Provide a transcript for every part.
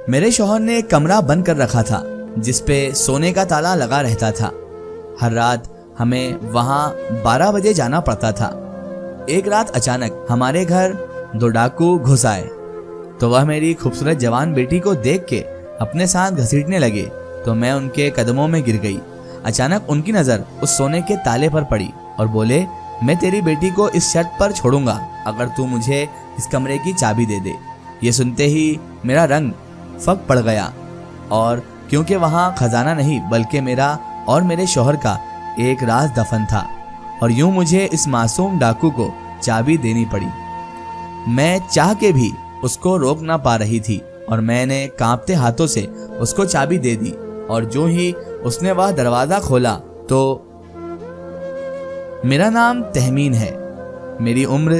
میرے شوہر نے ایک کمرہ بند کر رکھا تھا جس پہ سونے کا تالا لگا رہتا تھا۔ ہر رات ہمیں وہاں 12 بجے جانا پڑتا تھا۔ ایک رات اچانک ہمارے گھر 2 ڈاکو گھس آئے تو وہ میری خوبصورت جوان بیٹی کو دیکھ کے اپنے ساتھ گھسیٹنے لگے تو میں ان کے قدموں میں گر گئی۔ اچانک ان کی نظر اس سونے کے تالے پر پڑی اور بولے، میں تیری بیٹی کو اس شرط پر چھوڑوں گا اگر تو مجھے اس کمرے کی چابی دے دے۔ یہ سنتے ہی میرا رنگ فک پڑ گیا، اور کیونکہ وہاں خزانہ نہیں بلکہ میرا اور میرے شوہر کا ایک راز دفن تھا، اور یوں مجھے اس معصوم ڈاکو کو چابی دینی پڑی۔ میں چاہ کے بھی اس کو روک نہ پا رہی تھی اور میں نے کانپتے ہاتھوں سے اس کو چابی دے دی، اور جو ہی اس نے وہ دروازہ کھولا تو میرا نام تہمین ہے، میری عمر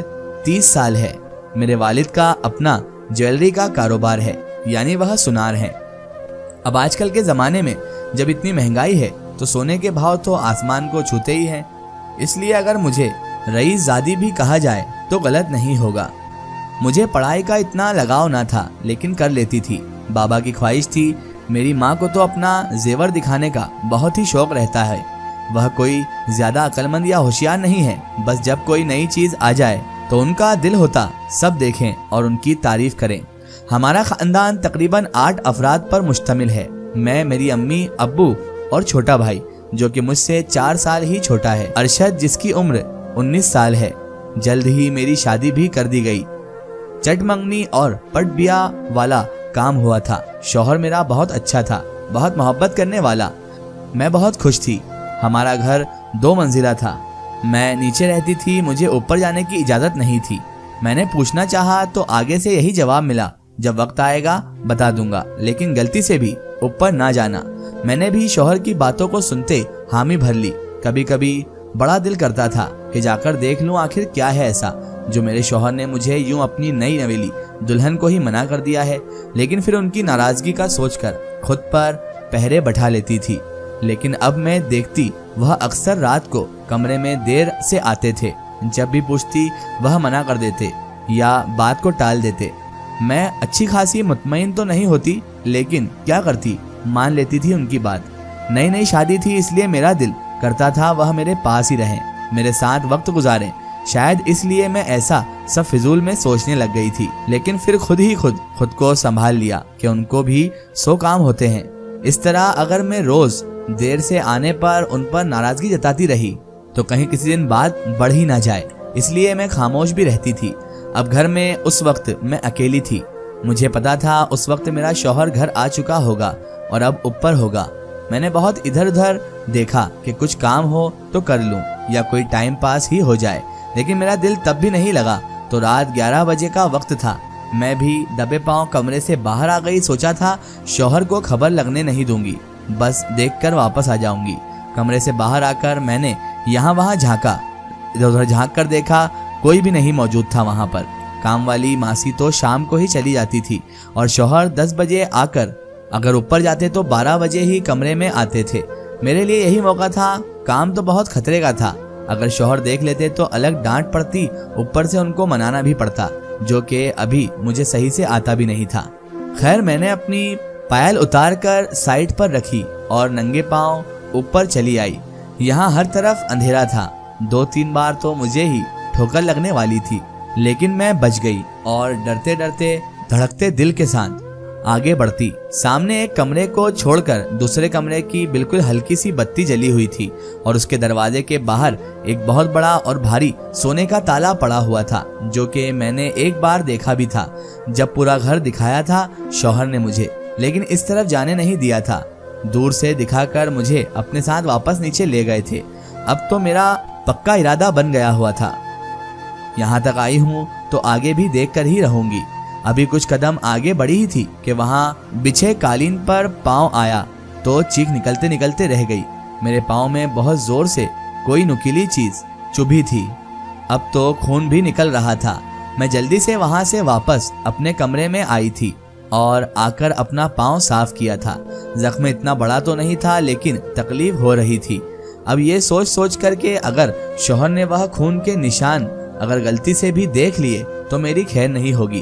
30 سال ہے، میرے والد کا اپنا جویلری کا کاروبار ہے، یعنی وہ سونار ہیں۔ اب آج کل کے زمانے میں جب اتنی مہنگائی ہے تو سونے کے بھاؤ تو آسمان کو چھوتے ہی ہیں، اس لیے اگر مجھے رئیس زادی بھی کہا جائے تو غلط نہیں ہوگا۔ مجھے پڑھائی کا اتنا لگاؤ نہ تھا لیکن کر لیتی تھی، بابا کی خواہش تھی۔ میری ماں کو تو اپنا زیور دکھانے کا بہت ہی شوق رہتا ہے، وہ کوئی زیادہ عقل مند یا ہوشیار نہیں ہے، بس جب کوئی نئی چیز آ جائے تو ان کا دل ہوتا سب دیکھیں اور ان کی تعریف کریں۔ ہمارا خاندان تقریباً 8 افراد پر مشتمل ہے، میں، میری امی، ابو اور چھوٹا بھائی جو کہ مجھ سے 4 سال ہی چھوٹا ہے، ارشد جس کی عمر 19 سال ہے۔ جلد ہی میری شادی بھی کر دی گئی۔ چٹ منگنی اور پٹ بیاہ والا کام ہوا تھا۔ شوہر میرا بہت اچھا تھا، بہت محبت کرنے والا۔ میں بہت خوش تھی۔ ہمارا گھر 2 منزلہ تھا، میں نیچے رہتی تھی، مجھے اوپر جانے کی اجازت نہیں تھی۔ میں نے پوچھنا چاہا تو آگے سے یہی جواب ملا، جب وقت آئے گا بتا دوں گا، لیکن غلطی سے بھی اوپر نہ جانا۔ میں نے بھی شوہر کی باتوں کو سنتے حامی بھر لی۔ کبھی کبھی بڑا دل کرتا تھا کہ جا کر دیکھ لوں آخر کیا ہے ایسا جو میرے شوہر نے مجھے یوں اپنی نئی نویلی دلہن کو ہی منع کر دیا ہے، لیکن پھر ان کی ناراضگی کا سوچ کر خود پر پہرے بٹھا لیتی تھی۔ لیکن اب میں دیکھتی وہ اکثر رات کو کمرے میں دیر سے آتے تھے، جب بھی پوچھتی وہ منع کر دیتے یا بات کو ٹال دیتے۔ میں اچھی خاصی مطمئن تو نہیں ہوتی لیکن کیا کرتی، مان لیتی تھی ان کی بات۔ نئی نئی شادی تھی اس لیے میرا دل کرتا تھا وہ میرے پاس ہی رہیں، میرے ساتھ وقت گزاریں۔ شاید اس لیے میں ایسا سب فضول میں سوچنے لگ گئی تھی، لیکن پھر خود کو سنبھال لیا کہ ان کو بھی 100 کام ہوتے ہیں۔ اس طرح اگر میں روز دیر سے آنے پر ان پر ناراضگی جتاتی رہی تو کہیں کسی دن بات بڑھ ہی نہ جائے، اس لیے میں خاموش بھی رہتی تھی۔ اب گھر میں اس وقت میں اکیلی تھی۔ مجھے پتا تھا اس وقت میرا شوہر گھر آ چکا ہوگا اور اب اوپر ہوگا۔ میں نے بہت ادھر ادھر دیکھا کہ کچھ کام ہو تو کر لوں یا کوئی ٹائم پاس ہی ہو جائے، لیکن میرا دل تب بھی نہیں لگا۔ تو رات 11 بجے کا وقت تھا، میں بھی دبے پاؤں کمرے سے باہر آ گئی۔ سوچا تھا شوہر کو خبر لگنے نہیں دوں گی، بس دیکھ کر واپس آ جاؤں گی۔ کمرے سے باہر آ کر میں نے یہاں وہاں جھانکا، ادھر ادھر جھانک کر دیکھا، کوئی بھی نہیں موجود تھا وہاں پر۔ کام والی ماسی تو شام کو ہی چلی جاتی تھی اور شوہر 10 بجے آ کر اگر اوپر جاتے تو 12 بجے ہی کمرے میں آتے تھے۔ میرے لیے یہی موقع تھا۔ کام تو بہت خطرے کا تھا، اگر شوہر دیکھ لیتے تو الگ ڈانٹ پڑتی، اوپر سے ان کو منانا بھی پڑتا، جو کہ ابھی مجھے صحیح سے آتا بھی نہیں تھا۔ خیر میں نے اپنی پائل اتار کر سائٹ پر رکھی اور ننگے پاؤں اوپر چلی آئی۔ یہاں ہر طرف اندھیرا تھا، 2-3 بار تو مجھے ہی ٹھوکر لگنے والی تھی، لیکن میں بچ گئی اور ڈرتے ڈرتے دھڑکتے دل کے ساتھ آگے بڑھتی۔ سامنے ایک کمرے کو چھوڑ کر دوسرے کمرے کی بالکل ہلکی سی بتی جلی ہوئی تھی اور اس کے دروازے کے باہر ایک بہت بڑا اور بھاری سونے کا تالا پڑا ہوا تھا، جو کہ میں نے ایک بار دیکھا بھی تھا جب پورا گھر دکھایا تھا شوہر نے مجھے، لیکن اس طرف جانے نہیں دیا تھا۔ دور سے دکھا کر مجھے اپنے ساتھ واپس نیچے لے گئے تھے۔ اب تو میرا پکا ارادہ بن گیا ہوا تھا، یہاں تک آئی ہوں تو آگے بھی دیکھ کر ہی رہوں گی۔ ابھی کچھ قدم آگے بڑھی ہی تھی کہ وہاں بچھے قالین پر پاؤں آیا تو چیخ نکلتے نکلتے رہ گئی۔ میرے پاؤں میں بہت زور سے کوئی نکیلی چیز چبھی تھی، اب تو خون بھی نکل رہا تھا۔ میں جلدی سے وہاں سے واپس اپنے کمرے میں آئی تھی اور آ کر اپنا پاؤں صاف کیا تھا۔ زخم اتنا بڑا تو نہیں تھا لیکن تکلیف ہو رہی تھی۔ اب یہ سوچ کر کہ اگر شوہر نے وہ خون کے نشان اگر غلطی سے بھی دیکھ لیے تو میری خیر نہیں ہوگی،